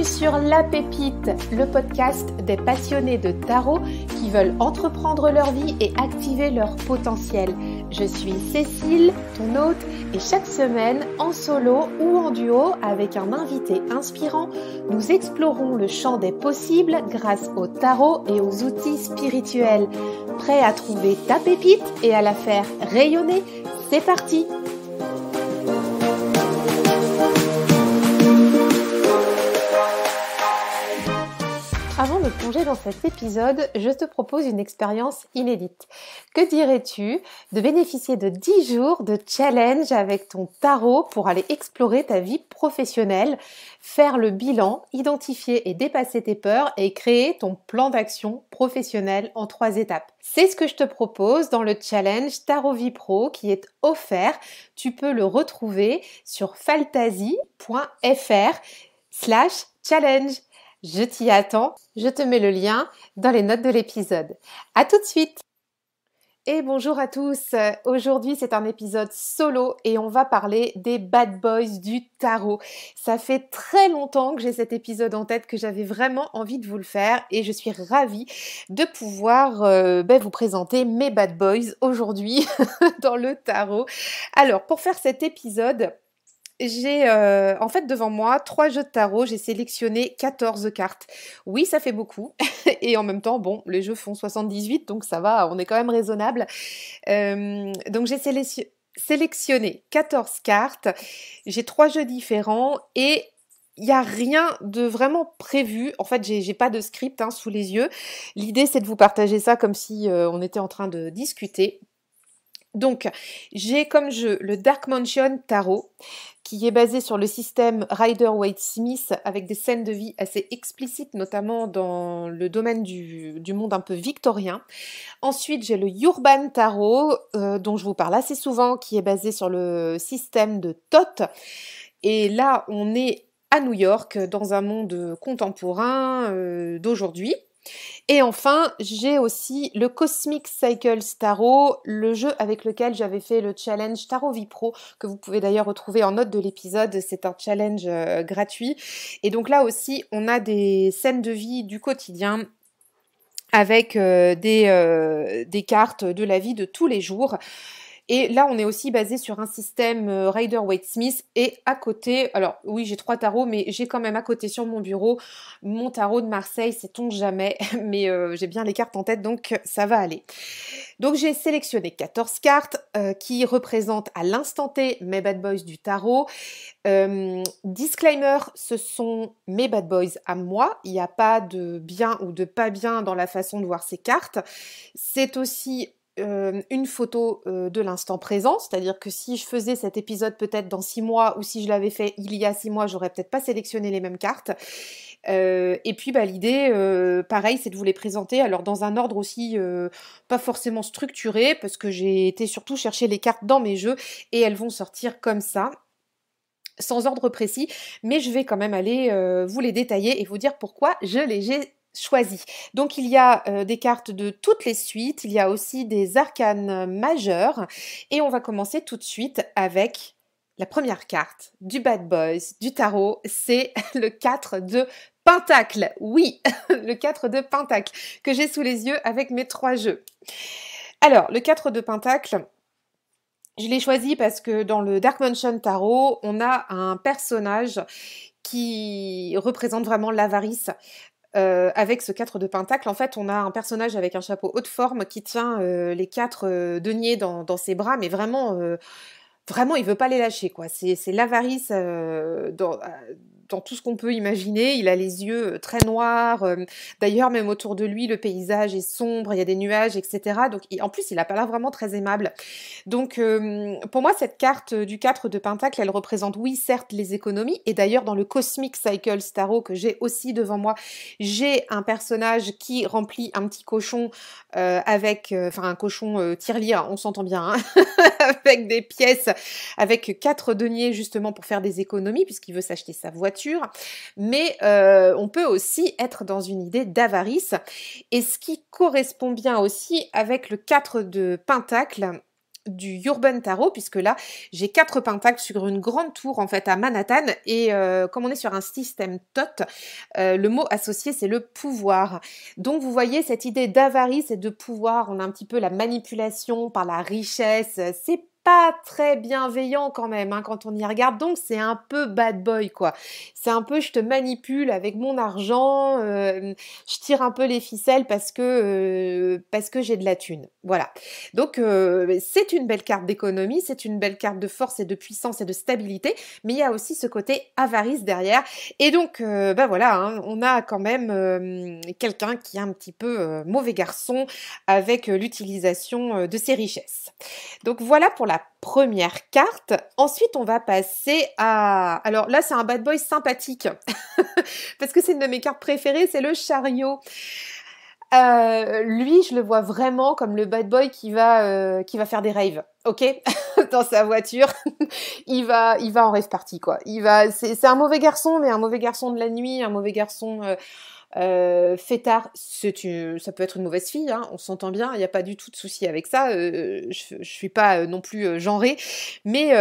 Bienvenue sur La Pépite, le podcast des passionnés de tarot qui veulent entreprendre leur vie et activer leur potentiel. Je suis Cécile, ton hôte, et chaque semaine, en solo ou en duo avec un invité inspirant, nous explorons le champ des possibles grâce au tarot et aux outils spirituels. Prêt à trouver ta pépite et à la faire rayonner? C'est parti! Avant de plonger dans cet épisode, je te propose une expérience inédite. Que dirais-tu de bénéficier de 10 jours de challenge avec ton tarot pour aller explorer ta vie professionnelle, faire le bilan, identifier et dépasser tes peurs et créer ton plan d'action professionnel en 3 étapes. C'est ce que je te propose dans le challenge Tarot Vie Pro qui est offert. Tu peux le retrouver sur faltasi.fr/challenge. Je t'y attends, je te mets le lien dans les notes de l'épisode. À tout de suite! Et bonjour à tous, aujourd'hui c'est un épisode solo et on va parler des bad boys du tarot. Ça fait très longtemps que j'ai cet épisode en tête, que j'avais vraiment envie de vous le faire et je suis ravie de pouvoir vous présenter mes bad boys aujourd'hui dans le tarot. Alors pour faire cet épisode, j'ai en fait devant moi 3 jeux de tarot, j'ai sélectionné 14 cartes. Oui, ça fait beaucoup et en même temps, bon, les jeux font 78 donc ça va, on est quand même raisonnable. Donc j'ai sélectionné 14 cartes, j'ai 3 jeux différents et il n'y a rien de vraiment prévu. En fait, j'ai pas de script sous les yeux. L'idée, c'est de vous partager ça comme si on était en train de discuter. Donc, j'ai comme jeu le Dark Mansion Tarot, qui est basé sur le système Rider-Waite-Smith avec des scènes de vie assez explicites, notamment dans le domaine du monde un peu victorien. Ensuite, j'ai le Urban Tarot, dont je vous parle assez souvent, qui est basé sur le système de Thoth. Et là, on est à New York, dans un monde contemporain d'aujourd'hui. Et enfin, j'ai aussi le Cosmic Cycles Tarot, le jeu avec lequel j'avais fait le challenge Tarot Vie Pro, que vous pouvez d'ailleurs retrouver en note de l'épisode. C'est un challenge gratuit. Et donc là aussi, on a des scènes de vie du quotidien avec des cartes de la vie de tous les jours. Et là, on est aussi basé sur un système Rider-Waite-Smith et à côté, alors oui, j'ai 3 tarots, mais j'ai quand même à côté sur mon bureau mon tarot de Marseille, sait-on jamais, mais j'ai bien les cartes en tête, donc ça va aller. Donc j'ai sélectionné 14 cartes qui représentent à l'instant T mes bad boys du tarot. Disclaimer, ce sont mes bad boys à moi, il n'y a pas de bien ou de pas bien dans la façon de voir ces cartes. C'est aussi une photo de l'instant présent, c'est-à-dire que si je faisais cet épisode peut-être dans 6 mois ou si je l'avais fait il y a 6 mois, j'aurais peut-être pas sélectionné les mêmes cartes. Et puis l'idée, pareil, c'est de vous les présenter alors dans un ordre aussi pas forcément structuré parce que j'ai été surtout chercher les cartes dans mes jeux et elles vont sortir comme ça, sans ordre précis, mais je vais quand même aller vous les détailler et vous dire pourquoi je les ai choisi. Donc il y a des cartes de toutes les suites, il y a aussi des arcanes majeurs et on va commencer tout de suite avec la première carte du Bad Boys du tarot, c'est le 4 de Pentacle. Oui, le 4 de Pentacle que j'ai sous les yeux avec mes 3 jeux. Alors, le 4 de Pentacle, je l'ai choisi parce que dans le Dark Mansion Tarot, on a un personnage qui représente vraiment l'avarice. Avec ce 4 de Pentacle, en fait, on a un personnage avec un chapeau haute forme qui tient les 4 deniers dans ses bras, mais vraiment, il veut pas les lâcher, quoi. C'est l'avarice dans tout ce qu'on peut imaginer. Il a les yeux très noirs. D'ailleurs, même autour de lui, le paysage est sombre, il y a des nuages, etc. Donc, en plus, il a pas l'air vraiment très aimable. Donc, pour moi, cette carte du 4 de Pentacle, elle représente, oui, certes, les économies. Et d'ailleurs, dans le Cosmic Cycles Tarot que j'ai aussi devant moi, j'ai un personnage qui remplit un petit cochon un cochon tirelire, on s'entend bien, hein, avec des pièces, avec 4 deniers justement pour faire des économies, puisqu'il veut s'acheter sa voiture. Mais on peut aussi être dans une idée d'avarice. Et ce qui correspond bien aussi avec le 4 de Pentacle, du Urban Tarot, puisque là, j'ai 4 pentacles sur une grande tour, en fait, à Manhattan. Et comme on est sur un système TOT, le mot associé, c'est le pouvoir. Donc, vous voyez, cette idée d'avarice et de pouvoir, on a un petit peu la manipulation par la richesse. C'est pas très bienveillant quand même, hein, quand on y regarde. Donc, c'est un peu bad boy, quoi. C'est un peu, je te manipule avec mon argent, je tire un peu les ficelles parce que j'ai de la thune. Voilà. Donc, c'est une belle carte d'économie, c'est une belle carte de force et de puissance et de stabilité, mais il y a aussi ce côté avarice derrière. Et donc, bah voilà, hein, on a quand même quelqu'un qui est un petit peu mauvais garçon avec l'utilisation de ses richesses. Donc, voilà pour la première carte. Ensuite, on va passer à... Alors là, c'est un bad boy sympathique, parce que c'est une de mes cartes préférées, c'est le chariot. Lui, je le vois vraiment comme le bad boy qui va faire des raves, ok, dans sa voiture. il va en rave party, quoi. C'est un mauvais garçon, mais un mauvais garçon de la nuit, un mauvais garçon fêtard. Ça peut être une mauvaise fille, hein, on s'entend bien. Il n'y a pas du tout de souci avec ça. Je suis pas non plus genrée, mais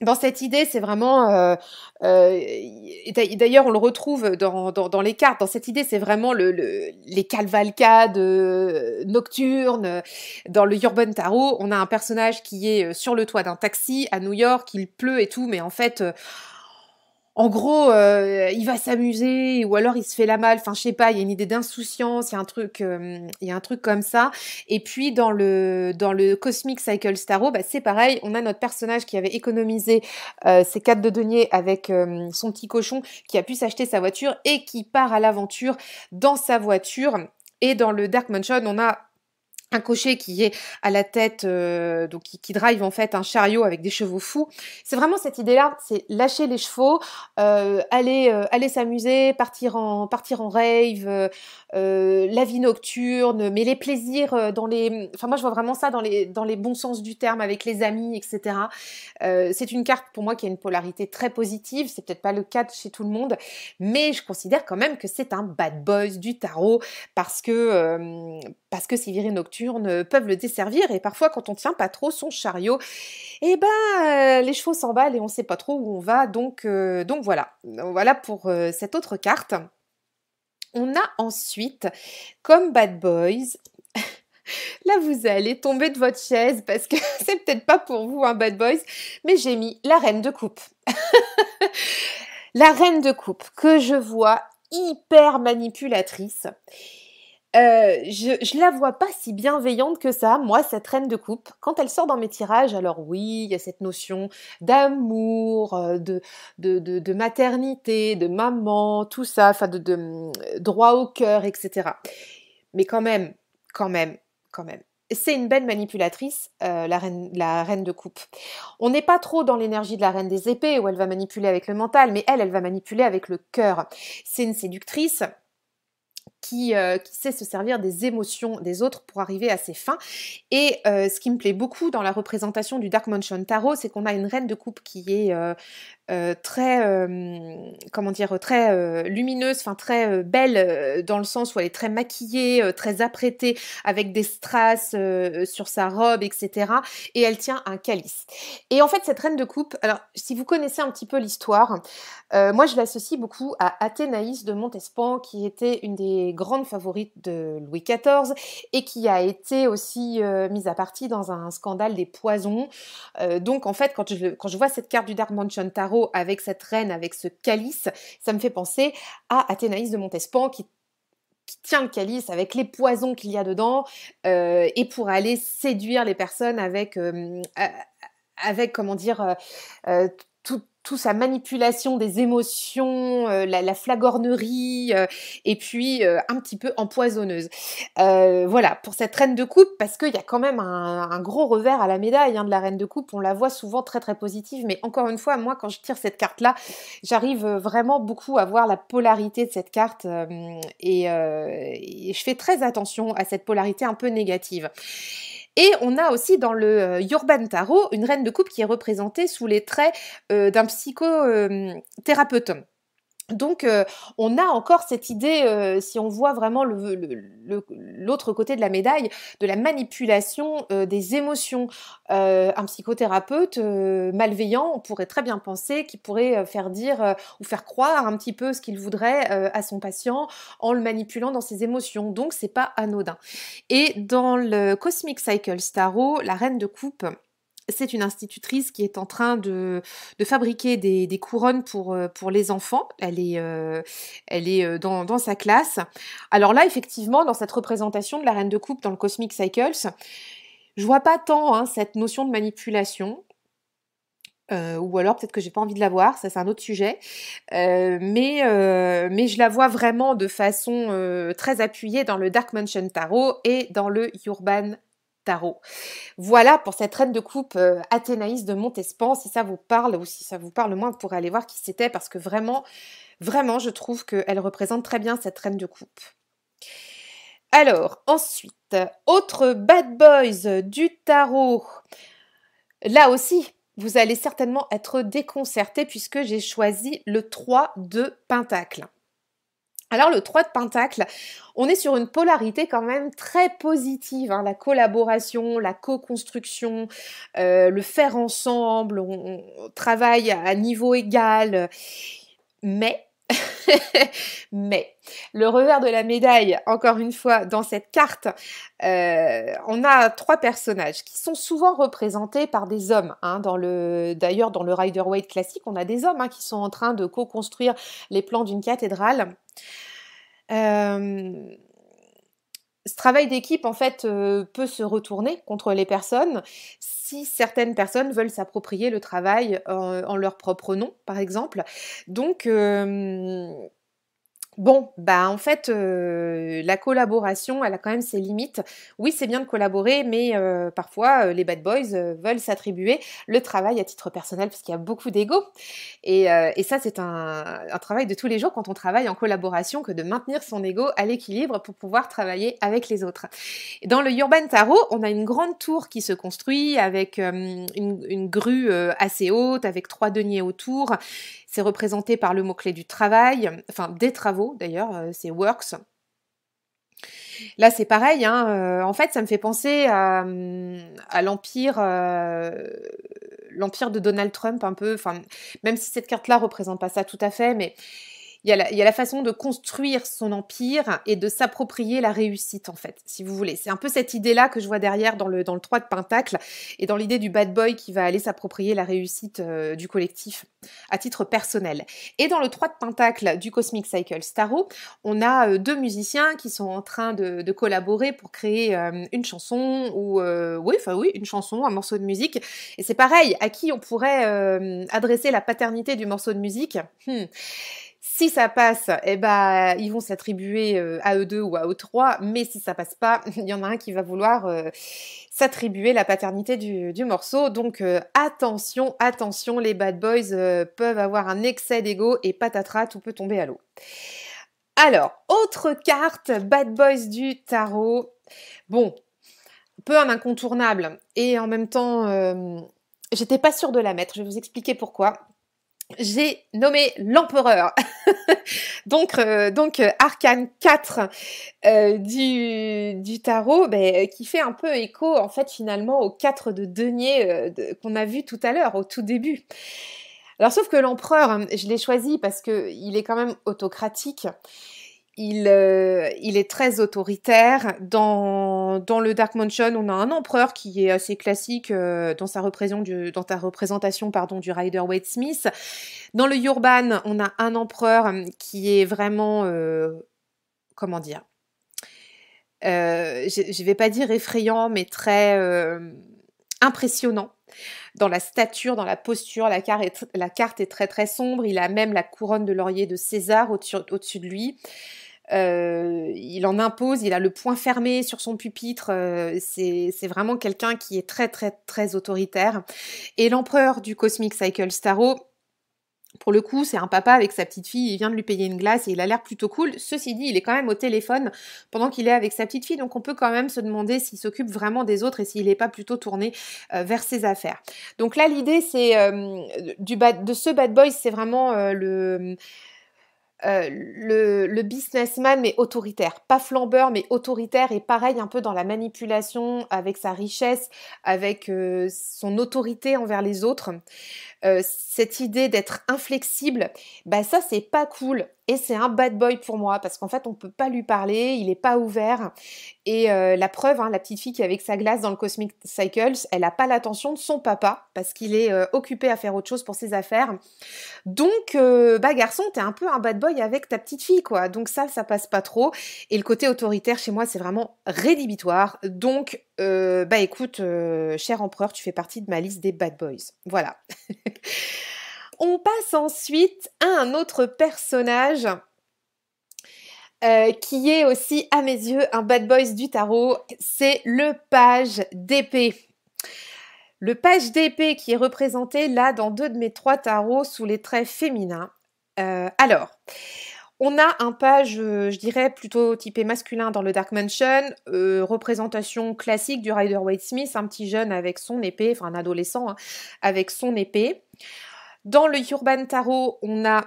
dans cette idée, c'est vraiment, et d'ailleurs on le retrouve dans les cartes, dans cette idée, c'est vraiment les cavalcades nocturnes. Dans le Urban Tarot, on a un personnage qui est sur le toit d'un taxi à New York, il pleut et tout, mais en fait... en gros, il va s'amuser ou alors il se fait la malle. Enfin, je sais pas. Il y a une idée d'insouciance. Il y a un truc comme ça. Et puis dans le Cosmic Cycle Tarot, bah, c'est pareil. On a notre personnage qui avait économisé ses 4 de denier avec son petit cochon, qui a pu s'acheter sa voiture et qui part à l'aventure dans sa voiture. Et dans le Dark Mansion, on a un cocher qui est à la tête, donc qui drive en fait un chariot avec des chevaux fous. C'est vraiment cette idée-là, c'est lâcher les chevaux, aller s'amuser, partir en rave, la vie nocturne, mais les plaisirs enfin moi je vois vraiment ça dans les bons sens du terme, avec les amis, etc. C'est une carte pour moi qui a une polarité très positive, c'est peut-être pas le cas chez tout le monde, mais je considère quand même que c'est un bad boys du tarot parce que ces virées nocturnes peuvent le desservir et parfois quand on tient pas trop son chariot, eh ben les chevaux s'emballent et on sait pas trop où on va, donc voilà. Voilà pour cette autre carte. On a ensuite comme bad boys, là vous allez tomber de votre chaise parce que c'est peut-être pas pour vous un bad boys, mais j'ai mis la reine de coupe. La reine de coupe que je vois hyper manipulatrice. Je la vois pas si bienveillante que ça, moi, cette reine de coupe. Quand elle sort dans mes tirages, alors oui, il y a cette notion d'amour, de maternité, de maman, tout ça, enfin droit au cœur, etc. Mais quand même, quand même, quand même. C'est une belle manipulatrice, la reine de coupe. On n'est pas trop dans l'énergie de la reine des épées, où elle va manipuler avec le mental, mais elle va manipuler avec le cœur. C'est une séductrice qui sait se servir des émotions des autres pour arriver à ses fins. Et ce qui me plaît beaucoup dans la représentation du Dark Mansion Tarot, c'est qu'on a une reine de coupe qui est très, comment dire, très lumineuse, enfin très belle dans le sens où elle est très maquillée, très apprêtée, avec des strass sur sa robe, etc. Et elle tient un calice. Et en fait, cette reine de coupe, alors si vous connaissez un petit peu l'histoire, moi je l'associe beaucoup à Athénaïs de Montespan, qui était une des grandes favorites de Louis XIV et qui a été aussi mise à partie dans un scandale des poisons. Donc en fait, quand je vois cette carte du Dark Mansion Tarot avec cette reine, avec ce calice, ça me fait penser à Athénaïs de Montespan qui tient le calice avec les poisons qu'il y a dedans et pour aller séduire les personnes avec comment dire, tout sa manipulation des émotions, la flagornerie, et puis un petit peu empoisonneuse. Voilà, pour cette reine de coupe, parce qu'il y a quand même un gros revers à la médaille de la reine de coupe. On la voit souvent très très positive, mais encore une fois, moi quand je tire cette carte-là, j'arrive vraiment beaucoup à voir la polarité de cette carte, et je fais très attention à cette polarité un peu négative. Et on a aussi dans le Urban Tarot une reine de coupe qui est représentée sous les traits d'un psychothérapeute. Donc, on a encore cette idée, si on voit vraiment l'autre côté de la médaille, de la manipulation, des émotions. Un psychothérapeute, malveillant, on pourrait très bien penser qu'il pourrait, faire dire, ou faire croire un petit peu ce qu'il voudrait, à son patient en le manipulant dans ses émotions. Donc c'est pas anodin. Et dans le Cosmic Cycle Tarot, la reine de coupe, c'est une institutrice qui est en train de fabriquer des couronnes pour les enfants. Elle est dans sa classe. Alors là, effectivement, dans cette représentation de la reine de coupe dans le Cosmic Cycles, je vois pas tant cette notion de manipulation. Ou alors peut-être que j'ai pas envie de la voir, ça c'est un autre sujet. Mais je la vois vraiment de façon très appuyée dans le Dark Mansion Tarot et dans le Urban Tarot. Voilà pour cette reine de coupe Athénaïs de Montespan. Si ça vous parle ou si ça vous parle moins, vous pourrez aller voir qui c'était parce que vraiment, vraiment, je trouve qu'elle représente très bien cette reine de coupe. Alors, ensuite, autre bad boys du tarot. Là aussi, vous allez certainement être déconcerté puisque j'ai choisi le 3 de Pentacle. Alors le 3 de Pentacle, on est sur une polarité quand même très positive, la collaboration, la co-construction, le faire ensemble, on travaille à niveau égal, mais mais le revers de la médaille, encore une fois, dans cette carte, on a 3 personnages qui sont souvent représentés par des hommes. D'ailleurs, dans le Rider-Waite classique, on a des hommes qui sont en train de co-construire les plans d'une cathédrale. Ce travail d'équipe, en fait, peut se retourner contre les personnes si certaines personnes veulent s'approprier le travail en leur propre nom, par exemple. Donc, bon, en fait, la collaboration, elle a quand même ses limites. Oui, c'est bien de collaborer, mais parfois, les bad boys veulent s'attribuer le travail à titre personnel parce qu'il y a beaucoup d'ego. Et ça, c'est un travail de tous les jours quand on travaille en collaboration que de maintenir son ego à l'équilibre pour pouvoir travailler avec les autres. Dans le Urban Tarot, on a une grande tour qui se construit avec une grue assez haute, avec 3 deniers autour. C'est représenté par le mot-clé du travail, enfin des travaux d'ailleurs, c'est works. Là, c'est pareil, en fait, ça me fait penser à l'empire de Donald Trump un peu, même si cette carte-là représente pas ça tout à fait, mais il y a la façon de construire son empire et de s'approprier la réussite, en fait, si vous voulez. C'est un peu cette idée-là que je vois derrière dans le 3 de Pentacle et dans l'idée du bad boy qui va aller s'approprier la réussite du collectif à titre personnel. Et dans le 3 de Pentacle du Cosmic Cycle Tarot, on a 2 musiciens qui sont en train de collaborer pour créer une chanson ou une chanson, un morceau de musique. Et c'est pareil, à qui on pourrait adresser la paternité du morceau de musique Si ça passe, ils vont s'attribuer à eux deux ou à eux trois, mais si ça passe pas, il y en a un qui va vouloir s'attribuer la paternité du morceau. Donc attention, les bad boys peuvent avoir un excès d'ego et patatras, tout peut tomber à l'eau. Alors, autre carte, bad boys du tarot. Bon, peu un incontournable et en même temps, j'étais pas sûre de la mettre, je vais vous expliquer pourquoi. J'ai nommé l'empereur. donc arcane 4 du tarot, qui fait un peu écho en fait finalement aux 4 de denier qu'on a vu tout à l'heure, au tout début. Alors sauf que l'empereur, je l'ai choisi parce qu'il est quand même autocratique. Il est très autoritaire. Dans le Dark Mansion, on a un empereur qui est assez classique dans ta représentation du Rider-Waite Smith. Dans le Urban, on a un empereur qui est vraiment, comment dire, je vais pas dire effrayant, mais très impressionnant. Dans la stature, dans la posture, la carte est très très sombre. Il a même la couronne de laurier de César au-dessus de lui. Il en impose, il a le poing fermé sur son pupitre, c'est vraiment quelqu'un qui est très très très autoritaire. Et l'empereur du Cosmic Cycle Tarot, pour le coup, c'est un papa avec sa petite fille, il vient de lui payer une glace et il a l'air plutôt cool. Ceci dit, il est quand même au téléphone pendant qu'il est avec sa petite fille, donc on peut quand même se demander s'il s'occupe vraiment des autres et s'il n'est pas plutôt tourné vers ses affaires. Donc là, l'idée, c'est de ce bad boy, c'est vraiment le businessman mais autoritaire, pas flambeur mais autoritaire et pareil un peu dans la manipulation avec sa richesse, avec son autorité envers les autres. Cette idée d'être inflexible, bah ça c'est pas cool et c'est un bad boy pour moi parce qu'en fait on peut pas lui parler, il est pas ouvert et la preuve, hein, la petite fille qui est avec sa glace dans le Cosmic Cycles, elle a pas l'attention de son papa parce qu'il est occupé à faire autre chose pour ses affaires. Donc bah garçon, t'es un peu un bad boy avec ta petite fille quoi. Donc ça passe pas trop et le côté autoritaire chez moi c'est vraiment rédhibitoire. Donc bah écoute, cher empereur, tu fais partie de ma liste des bad boys. Voilà. On passe ensuite à un autre personnage qui est aussi à mes yeux un bad boys du tarot, c'est le page d'épée. Le page d'épée qui est représenté là dans 2 de mes 3 tarots sous les traits féminins. Alors, on a un page, je dirais, plutôt typé masculin dans le Dark Mansion, représentation classique du Rider-Waite-Smith, un petit jeune avec son épée, enfin un adolescent, hein, avec son épée. Dans le Urban Tarot, on a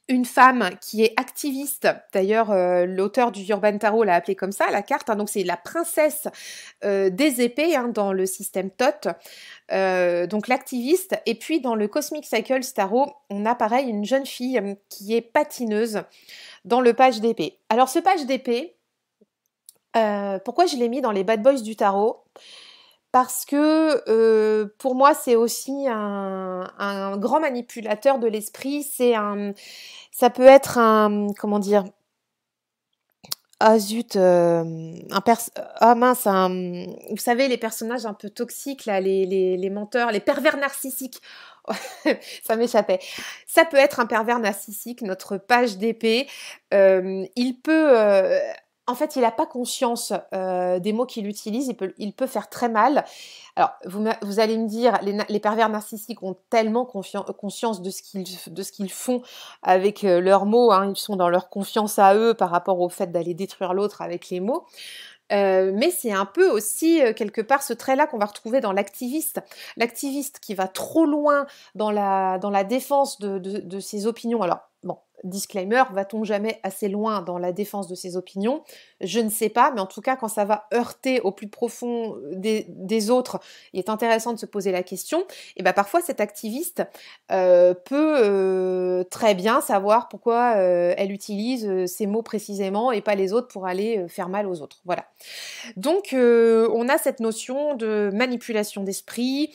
une femme qui est activiste. D'ailleurs, l'auteur du Urban Tarot l'a appelée comme ça, la carte. Hein, donc, c'est la princesse des épées hein, dans le système Thoth. Donc, l'activiste. Et puis, dans le Cosmic Cycles Tarot, on a pareil une jeune fille qui est patineuse dans le page d'épée. Alors, ce page d'épée, pourquoi je l'ai mis dans les bad boys du tarot ? Parce que pour moi, c'est aussi un grand manipulateur de l'esprit. Ça peut être un, comment dire, ah zut, ah mince, vous savez, les personnages un peu toxiques, là, les menteurs, les pervers narcissiques. Ça m'échappait. Ça peut être un pervers narcissique, notre page d'épée. Il peut... en fait, il n'a pas conscience des mots qu'il utilise, il peut faire très mal. Alors, vous allez me dire, les pervers narcissiques ont tellement conscience de ce qu'ils font avec leurs mots, hein, ils sont dans leur confiance à eux par rapport au fait d'aller détruire l'autre avec les mots. Mais c'est un peu aussi quelque part ce trait-là qu'on va retrouver dans l'activiste. L'activiste qui va trop loin dans la défense de ses opinions. Alors, bon, disclaimer, va-t-on jamais assez loin dans la défense de ses opinions ? Je ne sais pas, mais en tout cas, quand ça va heurter au plus profond des autres, il est intéressant de se poser la question. Et bien parfois, cette activiste peut très bien savoir pourquoi elle utilise ces mots précisément et pas les autres pour aller faire mal aux autres. Voilà. Donc, on a cette notion de manipulation d'esprit,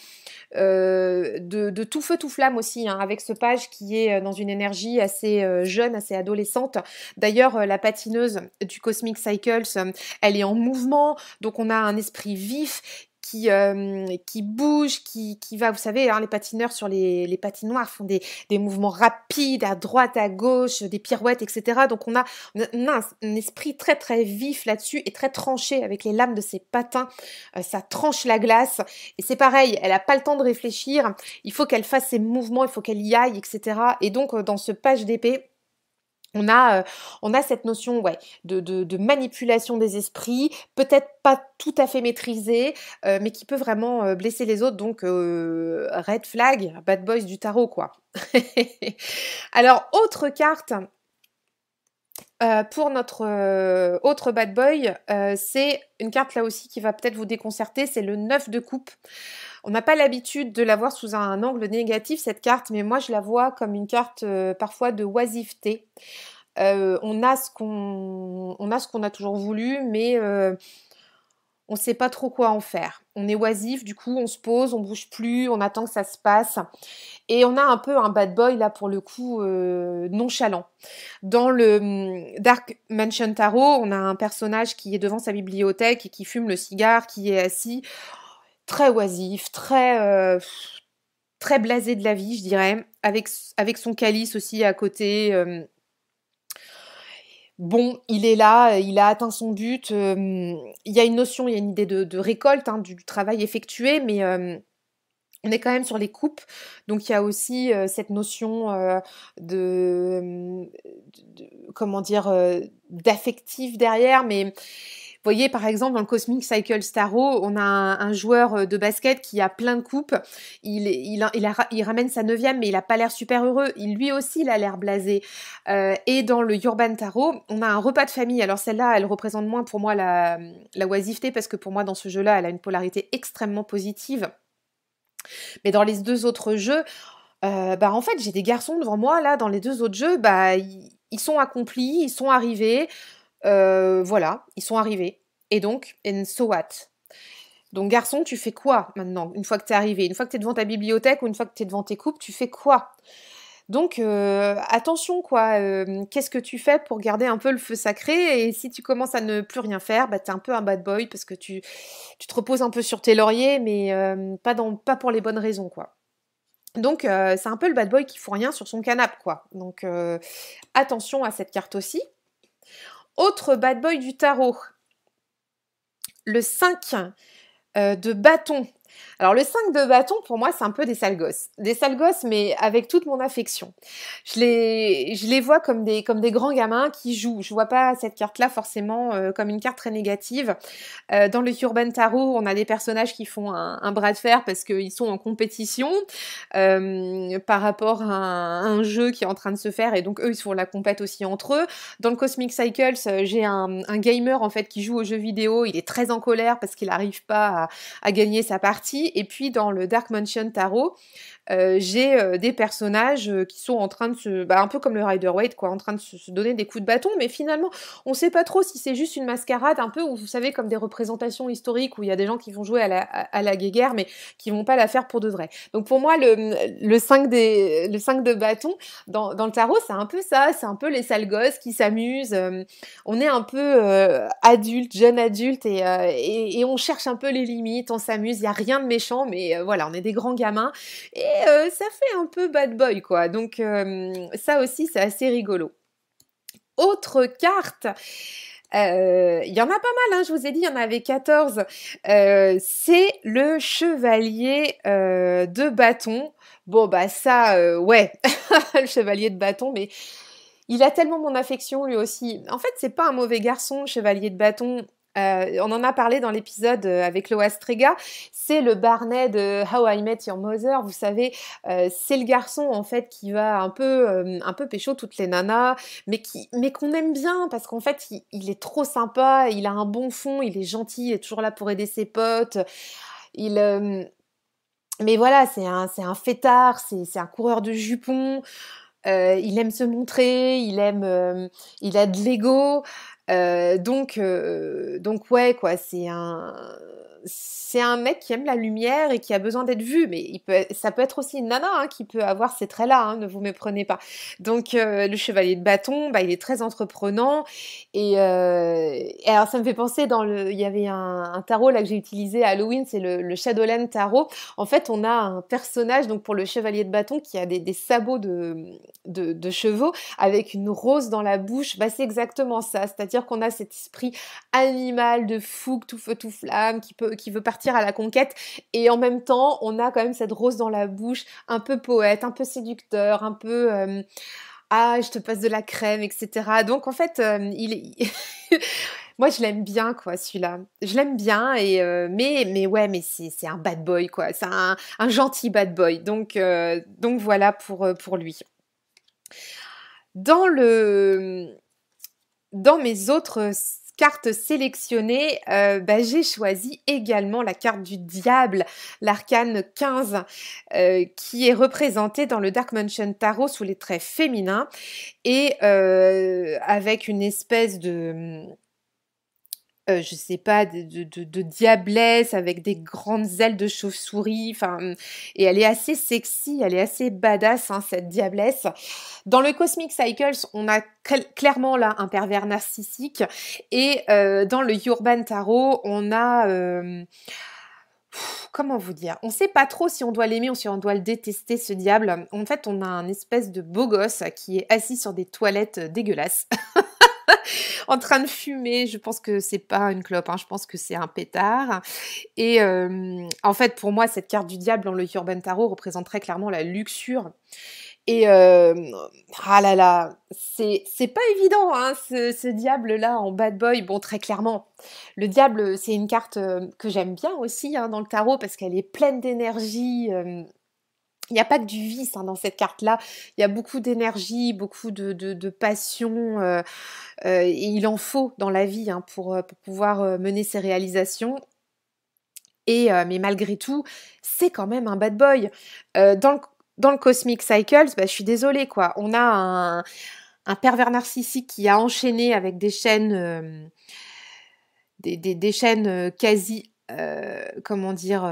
de tout feu, tout flamme aussi, hein, avec ce page qui est dans une énergie assez jeune, assez adolescente. D'ailleurs, la patineuse du Cosmic Cycles, elle est en mouvement, donc on a un esprit vif qui bouge, qui va, vous savez, hein, les patineurs sur les patinoires font des mouvements rapides à droite, à gauche, des pirouettes, etc. Donc on a un esprit très très vif là-dessus et très tranché avec les lames de ses patins. Ça tranche la glace et c'est pareil, elle n'a pas le temps de réfléchir, il faut qu'elle fasse ses mouvements, il faut qu'elle y aille, etc. Et donc dans ce page d'épée, on a cette notion de manipulation des esprits, peut-être pas tout à fait maîtrisée, mais qui peut vraiment blesser les autres. Donc, red flag, bad boys du tarot, quoi. Alors, autre carte pour notre autre bad boy, c'est une carte là aussi qui va peut-être vous déconcerter, c'est le 9 de coupe. On n'a pas l'habitude de la voir sous un angle négatif, cette carte, mais moi je la vois comme une carte parfois de oisiveté. On a ce qu'on a toujours voulu, mais on ne sait pas trop quoi en faire. On est oisif, du coup on se pose, on bouge plus, on attend que ça se passe. Et on a un peu un bad boy là pour le coup nonchalant. Dans le Dark Mansion Tarot, on a un personnage qui est devant sa bibliothèque et qui fume le cigare, qui est assis, très oisif, très blasé de la vie, je dirais, avec son calice aussi à côté. Bon, il est là, il a atteint son but. Il y a une notion, il y a une idée de récolte, hein, du travail effectué, mais on est quand même sur les coupes. Donc il y a aussi cette notion comment dire, d'affectif derrière. Mais voyez, par exemple, dans le Cosmic Cycle Tarot, on a un joueur de basket qui a plein de coupes. Il ramène sa 9e, mais il a pas l'air super heureux. Lui aussi, il a l'air blasé. Et dans le Urban Tarot, on a un repas de famille. Alors celle-là, elle représente moins pour moi la oisiveté, parce que pour moi, dans ce jeu-là, elle a une polarité extrêmement positive. Mais dans les 2 autres jeux, en fait, j'ai des garçons devant moi, là, dans les 2 autres jeux, ils sont accomplis, ils sont arrivés. Voilà, ils sont arrivés. Et donc, and so what? Donc, garçon, tu fais quoi maintenant, une fois que t'es arrivé? Une fois que t'es devant ta bibliothèque ou une fois que t'es devant tes coupes, tu fais quoi? Donc, attention, quoi. Qu'est-ce que tu fais pour garder un peu le feu sacré? Et si tu commences à ne plus rien faire, t'es un peu un bad boy parce que tu te reposes un peu sur tes lauriers, mais pas pour les bonnes raisons, quoi. Donc, c'est un peu le bad boy qui fout rien sur son canapé, quoi. Donc, attention à cette carte aussi. Autre bad boy du tarot, le 5 de bâton. Alors le 5 de bâton, pour moi, c'est un peu des sales gosses. Des sales gosses, mais avec toute mon affection. Je les vois comme des grands gamins qui jouent. Je vois pas cette carte-là forcément comme une carte très négative. Dans le Urban Tarot, on a des personnages qui font un bras de fer parce qu'ils sont en compétition par rapport à un jeu qui est en train de se faire, et donc eux, ils font la compète aussi entre eux. Dans le Cosmic Cycles, j'ai un gamer en fait qui joue aux jeux vidéo. Il est très en colère parce qu'il n'arrive pas à gagner sa partie. Et puis dans le Dark Mansion Tarot, j'ai des personnages qui sont en train de un peu comme le Rider-Waite, quoi, en train de se donner des coups de bâton, mais finalement, on sait pas trop si c'est juste une mascarade, un peu, ou vous savez, comme des représentations historiques où il y a des gens qui vont jouer à la guéguerre, mais qui vont pas la faire pour de vrai. Donc pour moi, le 5 de bâton dans le tarot, c'est un peu ça, c'est un peu les sales gosses qui s'amusent. On est un peu adulte, jeune adulte, et on cherche un peu les limites, on s'amuse, il y a rien de méchant, mais voilà, on est des grands gamins. Et ça fait un peu bad boy, quoi. Donc ça aussi, c'est assez rigolo. Autre carte, il y en a pas mal, hein, je vous ai dit, il y en avait 14. C'est le chevalier de bâton. Bon, ça, ouais, le chevalier de bâton, mais il a tellement mon affection, lui aussi. En fait, c'est pas un mauvais garçon, le chevalier de bâton. On en a parlé dans l'épisode avec Loa Strega. C'est le Barney de How I Met Your Mother. Vous savez, c'est le garçon en fait qui va un peu pécho toutes les nanas, mais qu'on aime bien parce qu'en fait il est trop sympa, il a un bon fond, il est gentil, il est toujours là pour aider ses potes. Mais voilà, c'est un fêtard, c'est un coureur de jupons. Il aime se montrer, il a de l'ego. Donc ouais, quoi, c'est un mec qui aime la lumière et qui a besoin d'être vu, mais ça peut être aussi une nana hein, qui peut avoir ces traits-là, hein, ne vous méprenez pas. Donc le chevalier de bâton, il est très entreprenant et alors ça me fait penser il y avait un tarot là que j'ai utilisé à Halloween, c'est le Shadowland Tarot. En fait, on a un personnage donc pour le chevalier de bâton qui a des sabots de chevaux avec une rose dans la bouche. C'est exactement ça, c'est-à-dire qu'on a cet esprit animal de fougue, tout feu, tout flamme, qui veut partir à la conquête, et en même temps, on a quand même cette rose dans la bouche, un peu poète, un peu séducteur, un peu ah, je te passe de la crème, etc. Donc en fait, moi je l'aime bien quoi, celui-là. Je l'aime bien mais ouais, mais c'est un bad boy quoi, c'est un gentil bad boy. Donc voilà pour lui. Dans mes autres cartes sélectionnées, j'ai choisi également la carte du diable, l'arcane 15, qui est représentée dans le Dark Mansion Tarot sous les traits féminins et avec une espèce de je sais pas, de diablesse avec des grandes ailes de chauve-souris, et elle est assez sexy, elle est assez badass, hein, cette diablesse. Dans le Cosmic Cycles, on a clairement là un pervers narcissique, et dans le Urban Tarot, on a... comment vous dire? On sait pas trop si on doit l'aimer ou si on doit le détester, ce diable. En fait, on a un espèce de beau gosse qui est assis sur des toilettes dégueulasses. En train de fumer, je pense que c'est pas une clope, hein, je pense que c'est un pétard. Et en fait, pour moi, cette carte du diable dans le Urban Tarot représente très clairement la luxure. Et ah là là, c'est pas évident, hein, ce diable-là en bad boy. Bon, très clairement, le diable, c'est une carte que j'aime bien aussi hein, dans le tarot parce qu'elle est pleine d'énergie. Il n'y a pas que du vice hein, dans cette carte-là. Il y a beaucoup d'énergie, beaucoup de passion. Et il en faut dans la vie hein, pour pouvoir mener ses réalisations. Et mais malgré tout, c'est quand même un bad boy. Dans le Cosmic Cycles, bah, je suis désolée quoi. On a un pervers narcissique qui a enchaîné avec des chaînes, des chaînes quasi, comment dire,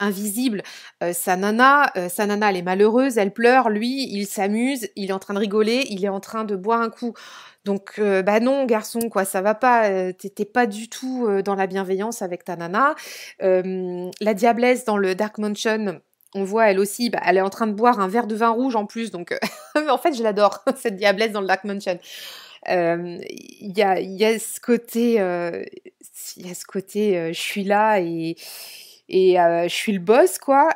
invisibles. Sa nana, elle est malheureuse, elle pleure. Lui, il s'amuse, il est en train de rigoler, il est en train de boire un coup. Donc, bah non, garçon, quoi, ça va pas. T'es pas du tout dans la bienveillance avec ta nana. La diablesse dans le Dark Mansion, on voit elle aussi, bah, elle est en train de boire un verre de vin rouge en plus. Donc, en fait, je l'adore, cette diablesse dans le Dark Mansion. Il y a ce côté, je suis là et je suis le boss, quoi.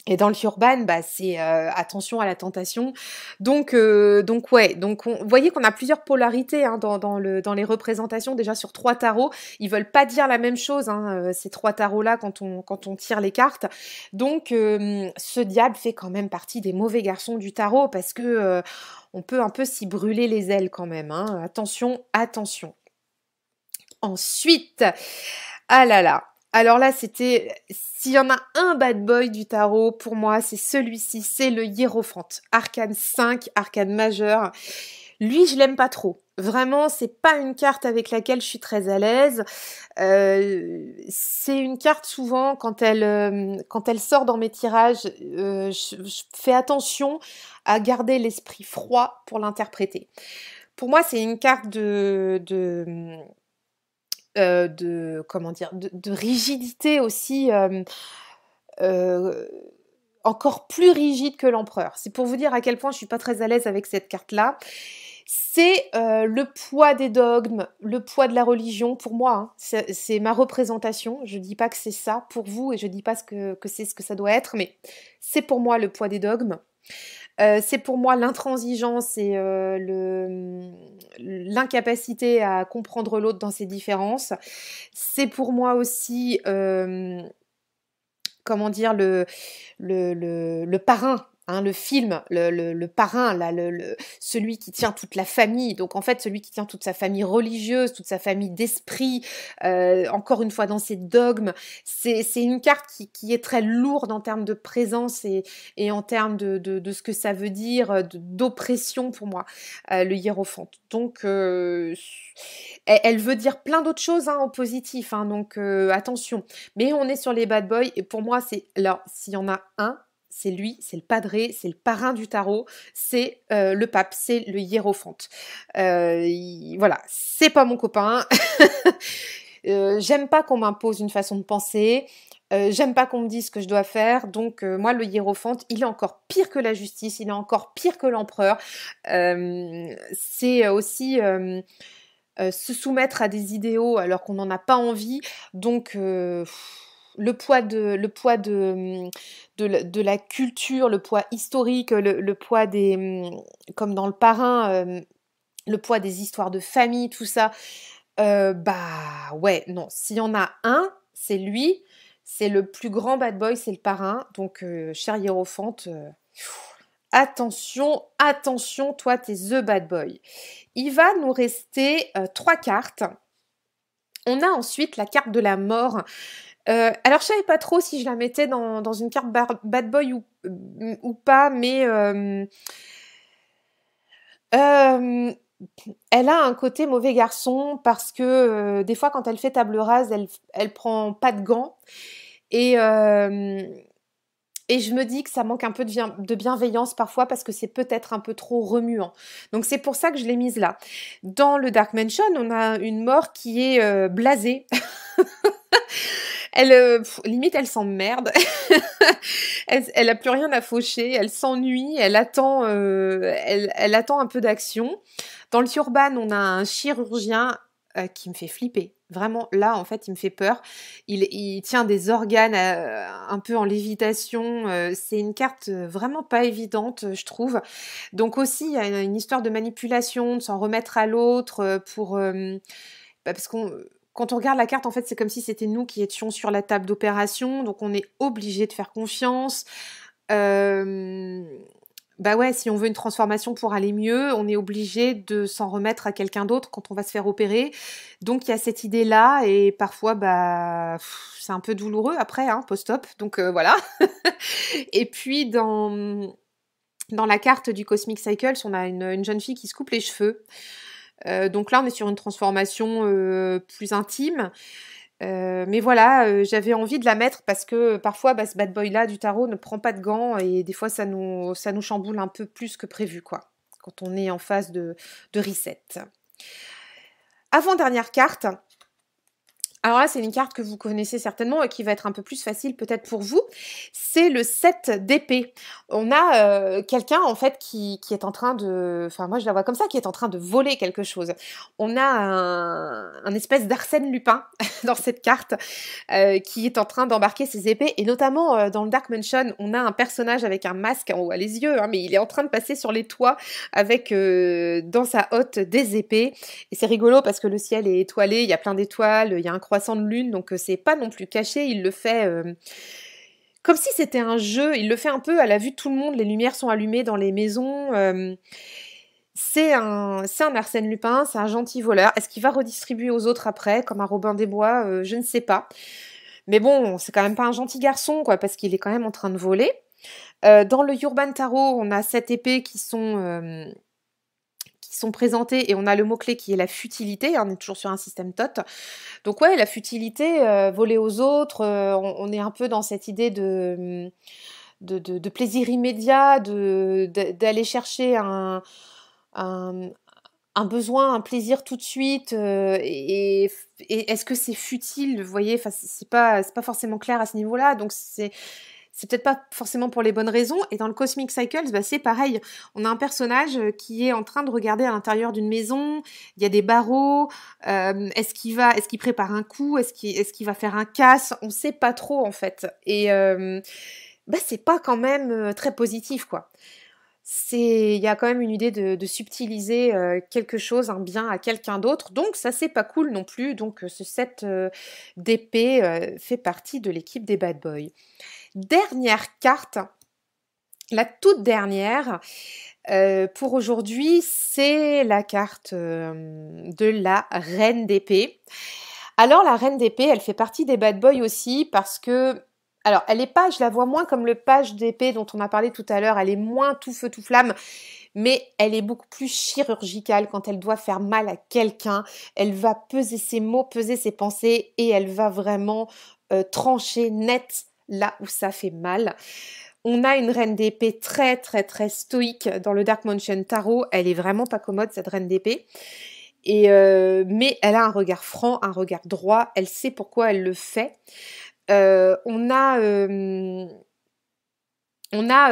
Et dans le Urban, bah, c'est attention à la tentation. Donc ouais, vous voyez qu'on a plusieurs polarités hein, dans les représentations. Déjà sur 3 tarots, ils veulent pas dire la même chose, hein, ces 3 tarots-là, quand on tire les cartes. Donc ce diable fait quand même partie des mauvais garçons du tarot, parce que on peut un peu s'y brûler les ailes quand même. Hein. Attention, attention. Ensuite, ah là là. Alors là, s'il y en a un bad boy du tarot, pour moi, c'est celui-ci, c'est le Hiérophante. Arcane 5, arcane majeur. Lui, je l'aime pas trop. Vraiment, c'est pas une carte avec laquelle je suis très à l'aise. C'est une carte souvent, quand elle sort dans mes tirages, je fais attention à garder l'esprit froid pour l'interpréter. Pour moi, c'est une carte comment dire, de rigidité aussi, encore plus rigide que l'empereur. C'est pour vous dire à quel point je suis pas très à l'aise avec cette carte-là. C'est le poids des dogmes, le poids de la religion pour moi. Hein. C'est ma représentation. Je dis pas que c'est ça pour vous et je dis pas que c'est ce que ça doit être, mais c'est pour moi le poids des dogmes. C'est pour moi l'intransigeance et l'incapacité à comprendre l'autre dans ses différences. C'est pour moi aussi, comment dire, le parrain. Hein, le film, le parrain, là, celui qui tient toute la famille, donc en fait celui qui tient toute sa famille religieuse, toute sa famille d'esprit, encore une fois dans ses dogmes, c'est une carte qui est très lourde en termes de présence et en termes de ce que ça veut dire, d'oppression pour moi, le hiérophante. Donc elle veut dire plein d'autres choses hein, en positif, hein, donc attention. Mais on est sur les bad boys et pour moi c'est là, s'il y en a un, c'est lui, c'est le padré, c'est le parrain du tarot, c'est le pape, c'est le hiérophante. Voilà, c'est pas mon copain. J'aime pas qu'on m'impose une façon de penser. J'aime pas qu'on me dise ce que je dois faire. Donc moi, le hiérophante, il est encore pire que la justice, il est encore pire que l'empereur. C'est aussi se soumettre à des idéaux alors qu'on n'en a pas envie. Donc le poids de la culture, le poids historique, le poids des, comme dans le parrain, le poids des histoires de famille, tout ça, bah ouais, non, s'il y en a un, c'est lui, c'est le plus grand bad boy, c'est le parrain, donc cher hiérophante, attention, attention, toi t'es the bad boy. Il va nous rester 3 cartes. On a ensuite la carte de la mort. Alors je savais pas trop si je la mettais dans une carte bad boy ou pas, mais elle a un côté mauvais garçon parce que des fois quand elle fait table rase, elle prend pas de gants et je me dis que ça manque un peu de bienveillance parfois parce que c'est peut-être un peu trop remuant. Donc c'est pour ça que je l'ai mise là. Dans le Dark Mansion, on a une mort qui est blasée. Limite, elle s'emmerde. Elle a plus rien à faucher. Elle s'ennuie. Elle attend un peu d'action. Dans le Urban, on a un chirurgien qui me fait flipper. Vraiment, là, en fait, il me fait peur. Il tient des organes un peu en lévitation. C'est une carte vraiment pas évidente, je trouve. Donc aussi, il y a une histoire de manipulation, de s'en remettre à l'autre parce qu'on... Quand on regarde la carte, en fait, c'est comme si c'était nous qui étions sur la table d'opération, donc on est obligé de faire confiance. Euh, Bah ouais, si on veut une transformation pour aller mieux, on est obligé de s'en remettre à quelqu'un d'autre quand on va se faire opérer. Donc il y a cette idée-là et parfois c'est un peu douloureux après, hein, post-op. Donc voilà. Et puis dans la carte du Cosmic Cycles, on a une jeune fille qui se coupe les cheveux. Donc là, on est sur une transformation plus intime. Mais voilà, j'avais envie de la mettre parce que parfois, ce bad boy-là du tarot ne prend pas de gants et des fois, ça nous chamboule un peu plus que prévu, quoi, quand on est en phase de reset. Avant-dernière carte. Alors là, c'est une carte que vous connaissez certainement et qui va être un peu plus facile peut-être pour vous. C'est le 7 d'épée. On a quelqu'un en fait qui est en train de... Enfin, moi je la vois comme ça, qui est en train de voler quelque chose. On a un espèce d'Arsène Lupin dans cette carte qui est en train d'embarquer ses épées. Et notamment dans le Dark Mansion, on a un personnage avec un masque, on voit les yeux, hein, mais il est en train de passer sur les toits avec dans sa hotte des épées. Et c'est rigolo parce que le ciel est étoilé, il y a plein d'étoiles, il y a un croissant de lune, donc c'est pas non plus caché, il le fait comme si c'était un jeu, il le fait un peu à la vue de tout le monde, les lumières sont allumées dans les maisons, c'est un Arsène Lupin, c'est un gentil voleur. Est-ce qu'il va redistribuer aux autres après, comme un Robin des Bois? Je ne sais pas. Mais bon, c'est quand même pas un gentil garçon, quoi, parce qu'il est quand même en train de voler. Dans le Urban Tarot, on a 7 épées qui sont présentées et on a le mot-clé qui est la futilité. On est toujours sur un système TOT. Donc ouais, la futilité, voler aux autres, on est un peu dans cette idée de plaisir immédiat, d'aller chercher un, un besoin, un plaisir tout de suite, et est-ce que c'est futile, vous voyez, enfin, c'est pas forcément clair à ce niveau-là, donc c'est peut-être pas forcément pour les bonnes raisons. Et dans le Cosmic Cycles, c'est pareil. On a un personnage qui est en train de regarder à l'intérieur d'une maison. Il y a des barreaux. Est-ce qu'il prépare un coup? Est-ce qu'il va faire un casse? On sait pas trop en fait. Et c'est pas quand même très positif, quoi. Il y a quand même une idée de subtiliser quelque chose, un bien à quelqu'un d'autre. Donc ça, c'est pas cool non plus. Donc ce set d'épée fait partie de l'équipe des bad boys. Dernière carte, la toute dernière pour aujourd'hui, c'est la carte de la Reine d'épée. Alors la Reine d'épée, elle fait partie des bad boys aussi parce que... Alors, elle est pas, je la vois moins comme le page d'épée dont on a parlé tout à l'heure, elle est moins tout feu tout flamme, mais elle est beaucoup plus chirurgicale quand elle doit faire mal à quelqu'un. Elle va peser ses mots, peser ses pensées et elle va vraiment trancher net là où ça fait mal. On a une reine d'épée très très très stoïque dans le Dark Mansion Tarot. Elle est vraiment pas commode cette reine d'épée. Mais elle a un regard franc, un regard droit. Elle sait pourquoi elle le fait. On a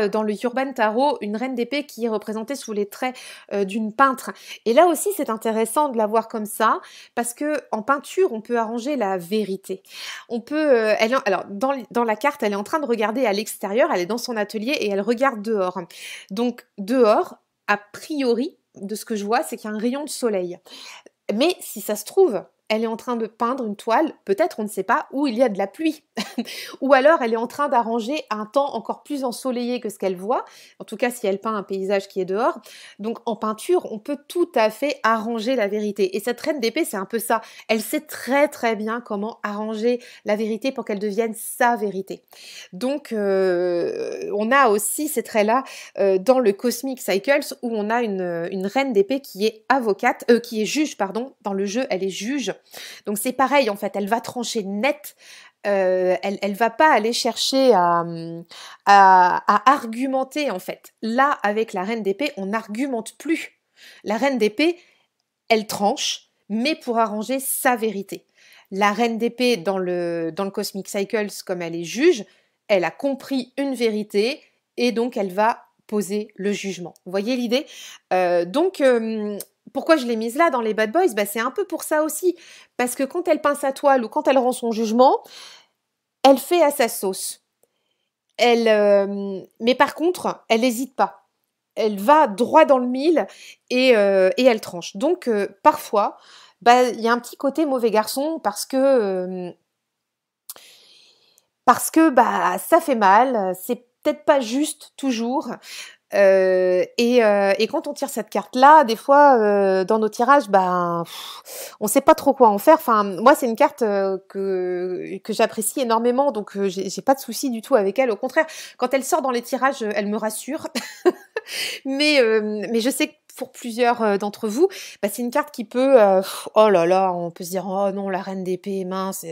dans le Urban Tarot une reine d'épée qui est représentée sous les traits d'une peintre. Et là aussi, c'est intéressant de la voir comme ça, parce que en peinture, on peut arranger la vérité. On peut, alors dans la carte, elle est en train de regarder à l'extérieur, elle est dans son atelier et elle regarde dehors. Donc dehors, a priori, de ce que je vois, c'est qu'il y a un rayon de soleil. Mais si ça se trouve, elle est en train de peindre une toile, peut-être on ne sait pas, où il y a de la pluie. Ou alors elle est en train d'arranger un temps encore plus ensoleillé que ce qu'elle voit, en tout cas si elle peint un paysage qui est dehors. Donc en peinture, on peut tout à fait arranger la vérité. Et cette reine d'épée, c'est un peu ça. Elle sait très très bien comment arranger la vérité pour qu'elle devienne sa vérité. Donc on a aussi ces traits-là dans le Cosmic Cycles où on a une reine d'épée qui est avocate, qui est juge, pardon. Dans le jeu, elle est juge. Donc c'est pareil en fait, elle va trancher net. Elle va pas aller chercher à argumenter en fait. Là, avec la reine d'épée, on n'argumente plus. La reine d'épée, elle tranche, mais pour arranger sa vérité. La reine d'épée dans le Cosmic Cycles, comme elle est juge, elle a compris une vérité et donc elle va poser le jugement. Vous voyez l'idée? Donc pourquoi je l'ai mise là dans les bad boys? C'est un peu pour ça aussi. Parce que quand elle pince à toile ou quand elle rend son jugement, elle fait à sa sauce. Mais par contre, elle n'hésite pas. Elle va droit dans le mille et elle tranche. Donc, parfois, il y a un petit côté mauvais garçon parce que ça fait mal. C'est peut-être pas juste toujours. Et quand on tire cette carte-là, des fois, dans nos tirages, on sait pas trop quoi en faire. Enfin, moi, c'est une carte que j'apprécie énormément, donc j'ai pas de souci du tout avec elle. Au contraire, quand elle sort dans les tirages, elle me rassure. Mais je sais que pour plusieurs d'entre vous, c'est une carte qui peut, oh là là, on peut se dire, oh non, la reine d'épée, mince,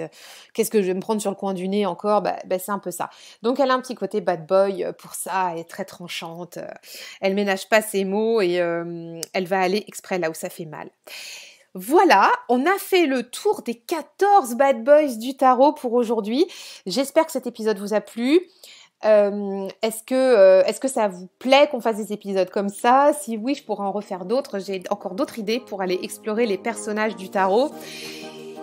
qu'est-ce que je vais me prendre sur le coin du nez encore? C'est un peu ça. Donc elle a un petit côté bad boy pour ça, elle est très tranchante, elle ménage pas ses mots et elle va aller exprès là où ça fait mal. Voilà, on a fait le tour des 14 bad boys du tarot pour aujourd'hui. J'espère que cet épisode vous a plu. Est-ce que ça vous plaît qu'on fasse des épisodes comme ça? Si oui, je pourrais en refaire d'autres. J'ai encore d'autres idées pour aller explorer les personnages du tarot.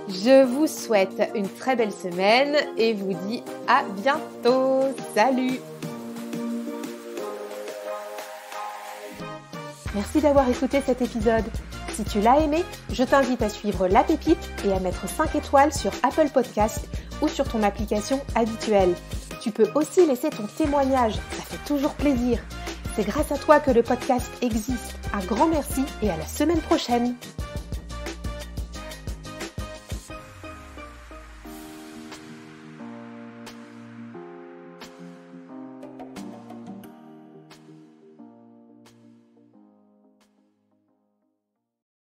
Je vous souhaite une très belle semaine et vous dis à bientôt. Salut! Merci d'avoir écouté cet épisode. Si tu l'as aimé, je t'invite à suivre La Pépite et à mettre 5 étoiles sur Apple Podcast ou sur ton application habituelle. Tu peux aussi laisser ton témoignage, ça fait toujours plaisir. C'est grâce à toi que le podcast existe. Un grand merci et à la semaine prochaine.